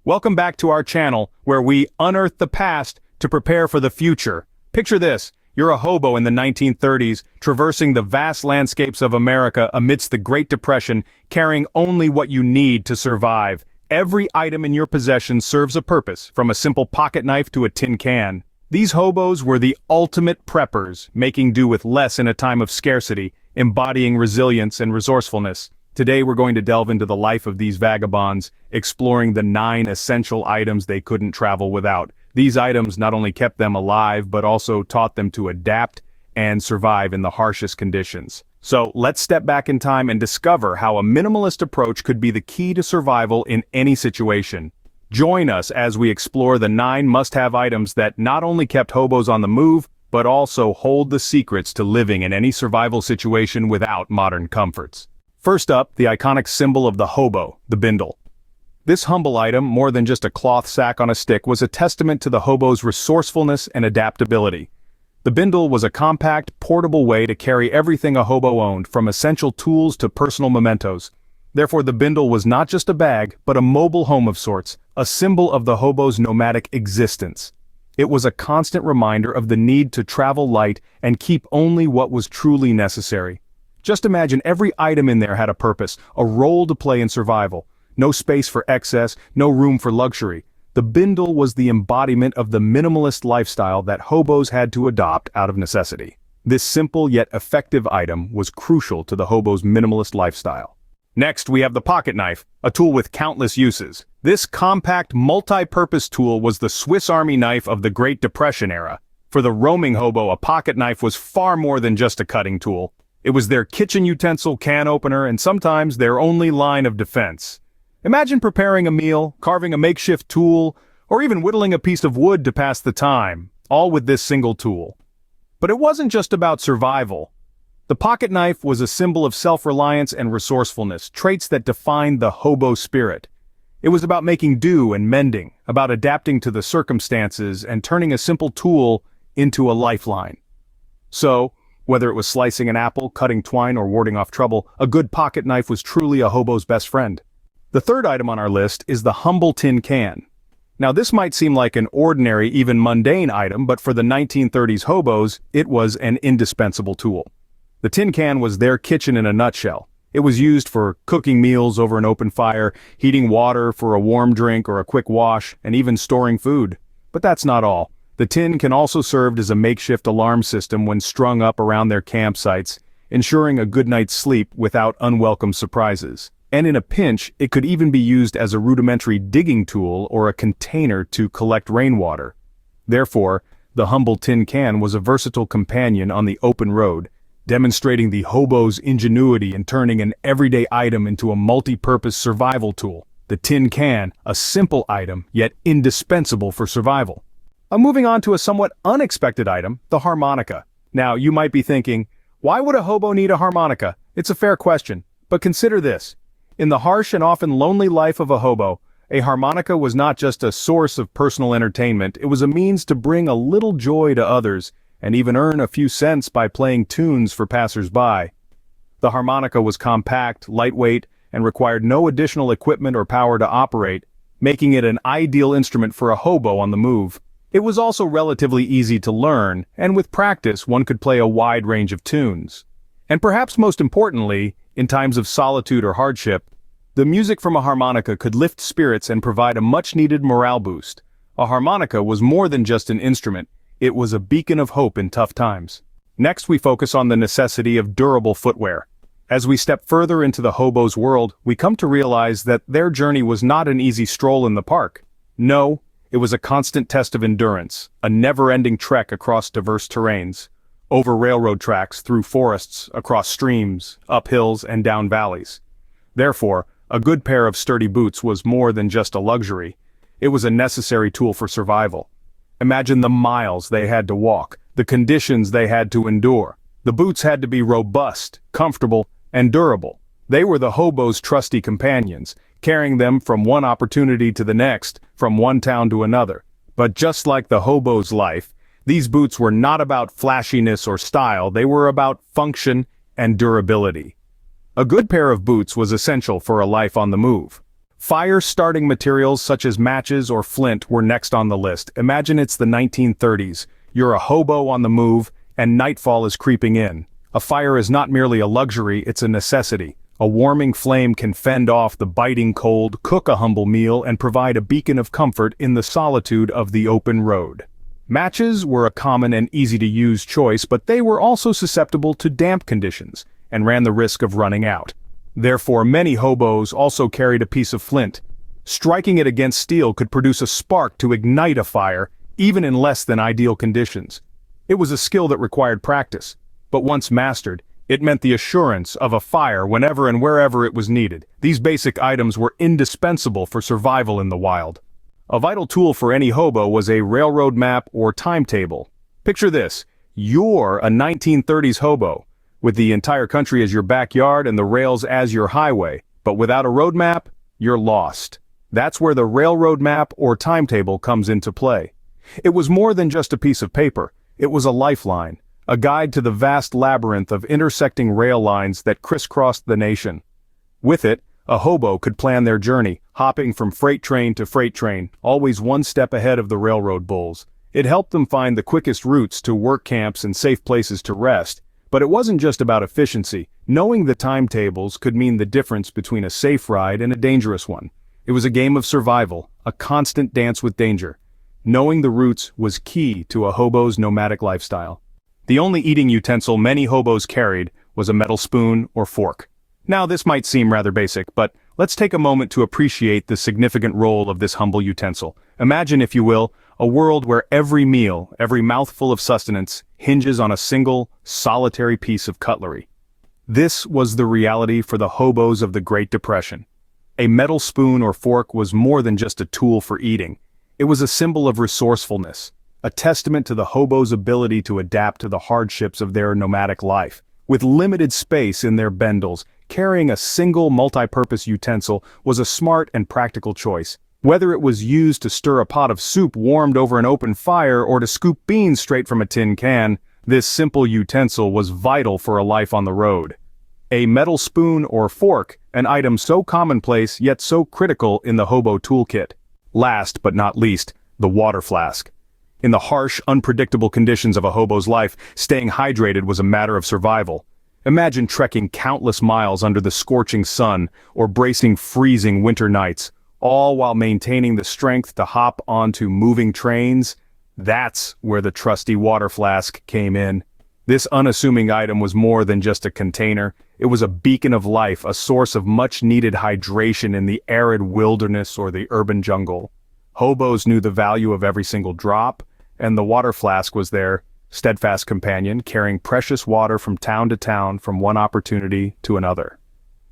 Welcome back to our channel, where we unearth the past to prepare for the future. Picture this, you're a hobo in the 1930s, traversing the vast landscapes of America amidst the Great Depression, carrying only what you need to survive. Every item in your possession serves a purpose, from a simple pocket knife to a tin can. These hobos were the ultimate preppers, making do with less in a time of scarcity, embodying resilience and resourcefulness. Today we're going to delve into the life of these vagabonds, exploring the 9 essential items they couldn't travel without. These items not only kept them alive, but also taught them to adapt and survive in the harshest conditions. So let's step back in time and discover how a minimalist approach could be the key to survival in any situation. Join us as we explore the 9 must-have items that not only kept hobos on the move, but also hold the secrets to living in any survival situation without modern comforts. First up, the iconic symbol of the hobo, the bindle. This humble item, more than just a cloth sack on a stick, was a testament to the hobo's resourcefulness and adaptability. The bindle was a compact, portable way to carry everything a hobo owned, from essential tools to personal mementos. Therefore, the bindle was not just a bag, but a mobile home of sorts, a symbol of the hobo's nomadic existence. It was a constant reminder of the need to travel light and keep only what was truly necessary. Just imagine every item in there had a purpose, a role to play in survival. No space for excess, no room for luxury. The bindle was the embodiment of the minimalist lifestyle that hobos had to adopt out of necessity. This simple yet effective item was crucial to the hobo's minimalist lifestyle. Next, we have the pocket knife, a tool with countless uses. This compact, multi-purpose tool was the Swiss Army knife of the Great Depression era. For the roaming hobo, a pocket knife was far more than just a cutting tool. It was their kitchen utensil, can opener, and sometimes their only line of defense. Imagine preparing a meal, carving a makeshift tool, or even whittling a piece of wood to pass the time, all with this single tool. But it wasn't just about survival. The pocket knife was a symbol of self-reliance and resourcefulness, traits that defined the hobo spirit. It was about making do and mending, about adapting to the circumstances and turning a simple tool into a lifeline. So, whether it was slicing an apple, cutting twine, or warding off trouble, a good pocket knife was truly a hobo's best friend. The third item on our list is the humble tin can. Now this might seem like an ordinary, even mundane item, but for the 1930s hobos, it was an indispensable tool. The tin can was their kitchen in a nutshell. It was used for cooking meals over an open fire, heating water for a warm drink or a quick wash, and even storing food. But that's not all. The tin can also serve as a makeshift alarm system when strung up around their campsites, ensuring a good night's sleep without unwelcome surprises. And in a pinch, it could even be used as a rudimentary digging tool or a container to collect rainwater. Therefore, the humble tin can was a versatile companion on the open road, demonstrating the hobo's ingenuity in turning an everyday item into a multi-purpose survival tool. The tin can, a simple item, yet indispensable for survival. Moving on to a somewhat unexpected item, the harmonica. Now, you might be thinking, why would a hobo need a harmonica? It's a fair question, but consider this. In the harsh and often lonely life of a hobo, a harmonica was not just a source of personal entertainment, it was a means to bring a little joy to others, and even earn a few cents by playing tunes for passers-by. The harmonica was compact, lightweight, and required no additional equipment or power to operate, making it an ideal instrument for a hobo on the move. It was also relatively easy to learn, and with practice one could play a wide range of tunes. And perhaps most importantly, in times of solitude or hardship, the music from a harmonica could lift spirits and provide a much-needed morale boost. A harmonica was more than just an instrument, it was a beacon of hope in tough times. Next, we focus on the necessity of durable footwear. As we step further into the hobo's world, we come to realize that their journey was not an easy stroll in the park. No, it was a constant test of endurance, a never-ending trek across diverse terrains, over railroad tracks, through forests, across streams, up hills, and down valleys. Therefore, a good pair of sturdy boots was more than just a luxury. It was a necessary tool for survival. Imagine the miles they had to walk, the conditions they had to endure. The boots had to be robust, comfortable, and durable. They were the hobo's trusty companions, carrying them from one opportunity to the next, from one town to another. But just like the hobo's life, these boots were not about flashiness or style, they were about function and durability. A good pair of boots was essential for a life on the move. Fire-starting materials such as matches or flint were next on the list. Imagine it's the 1930s. You're a hobo on the move, and nightfall is creeping in. A fire is not merely a luxury, it's a necessity. A warming flame can fend off the biting cold, cook a humble meal, and provide a beacon of comfort in the solitude of the open road. Matches were a common and easy-to-use choice, but they were also susceptible to damp conditions, and ran the risk of running out. Therefore, many hobos also carried a piece of flint. Striking it against steel could produce a spark to ignite a fire, even in less than ideal conditions. It was a skill that required practice, but once mastered, it meant the assurance of a fire whenever and wherever it was needed. These basic items were indispensable for survival in the wild. A vital tool for any hobo was a railroad map or timetable. Picture this: you're a 1930s hobo, with the entire country as your backyard and the rails as your highway, but without a road map, you're lost. That's where the railroad map or timetable comes into play. It was more than just a piece of paper. It was a lifeline, a guide to the vast labyrinth of intersecting rail lines that crisscrossed the nation. With it, a hobo could plan their journey, hopping from freight train to freight train, always one step ahead of the railroad bulls. It helped them find the quickest routes to work camps and safe places to rest. But it wasn't just about efficiency. Knowing the timetables could mean the difference between a safe ride and a dangerous one. It was a game of survival, a constant dance with danger. Knowing the routes was key to a hobo's nomadic lifestyle. The only eating utensil many hobos carried was a metal spoon or fork. Now this might seem rather basic, but let's take a moment to appreciate the significant role of this humble utensil. Imagine, if you will, a world where every meal, every mouthful of sustenance, hinges on a single, solitary piece of cutlery. This was the reality for the hobos of the Great Depression. A metal spoon or fork was more than just a tool for eating. It was a symbol of resourcefulness, a testament to the hobos' ability to adapt to the hardships of their nomadic life. With limited space in their bindles, carrying a single multi-purpose utensil was a smart and practical choice. Whether it was used to stir a pot of soup warmed over an open fire or to scoop beans straight from a tin can, this simple utensil was vital for a life on the road. A metal spoon or fork, an item so commonplace yet so critical in the hobo toolkit. Last but not least, the water flask. In the harsh, unpredictable conditions of a hobo's life, staying hydrated was a matter of survival. Imagine trekking countless miles under the scorching sun or bracing freezing winter nights, all while maintaining the strength to hop onto moving trains. That's where the trusty water flask came in. This unassuming item was more than just a container. It was a beacon of life, a source of much-needed hydration in the arid wilderness or the urban jungle. Hobos knew the value of every single drop, and the water flask was their steadfast companion, carrying precious water from town to town, from one opportunity to another.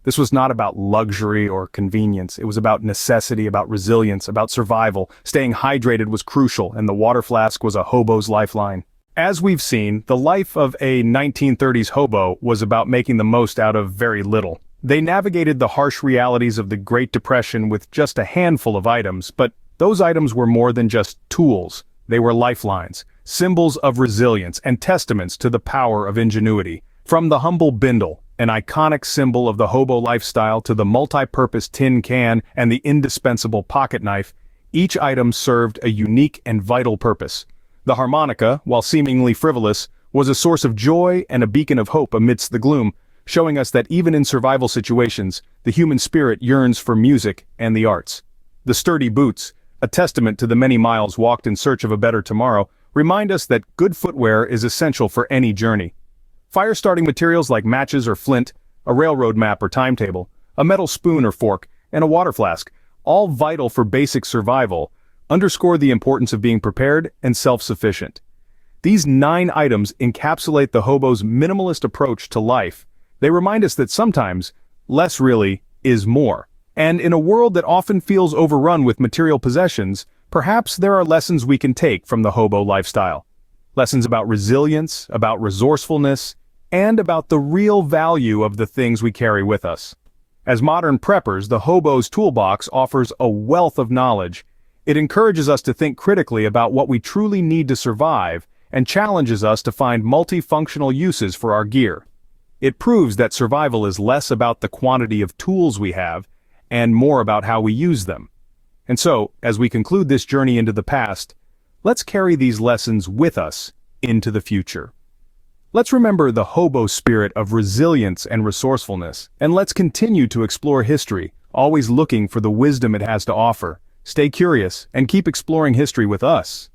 This was not about luxury or convenience. It was about necessity, about resilience, about survival. Staying hydrated was crucial, and the water flask was a hobo's lifeline. As we've seen, the life of a 1930s hobo was about making the most out of very little. They navigated the harsh realities of the Great Depression with just a handful of items, but those items were more than just tools. They were lifelines, symbols of resilience, and testaments to the power of ingenuity. From the humble Bindle, an iconic symbol of the hobo lifestyle, to the multi-purpose tin can and the indispensable pocket knife, each item served a unique and vital purpose. The harmonica, while seemingly frivolous, was a source of joy and a beacon of hope amidst the gloom, showing us that even in survival situations, the human spirit yearns for music and the arts. The sturdy boots, a testament to the many miles walked in search of a better tomorrow, remind us that good footwear is essential for any journey. Fire-starting materials like matches or flint, a railroad map or timetable, a metal spoon or fork, and a water flask, all vital for basic survival, underscore the importance of being prepared and self-sufficient. These 9 items encapsulate the hobo's minimalist approach to life. They remind us that sometimes, less really is more. And in a world that often feels overrun with material possessions, perhaps there are lessons we can take from the hobo lifestyle. Lessons about resilience, about resourcefulness, and about the real value of the things we carry with us. As modern preppers, the hobo's toolbox offers a wealth of knowledge. It encourages us to think critically about what we truly need to survive, and challenges us to find multifunctional uses for our gear. It proves that survival is less about the quantity of tools we have, and more about how we use them. And so, as we conclude this journey into the past, let's carry these lessons with us into the future. Let's remember the hobo spirit of resilience and resourcefulness, and let's continue to explore history, always looking for the wisdom it has to offer. Stay curious and keep exploring history with us.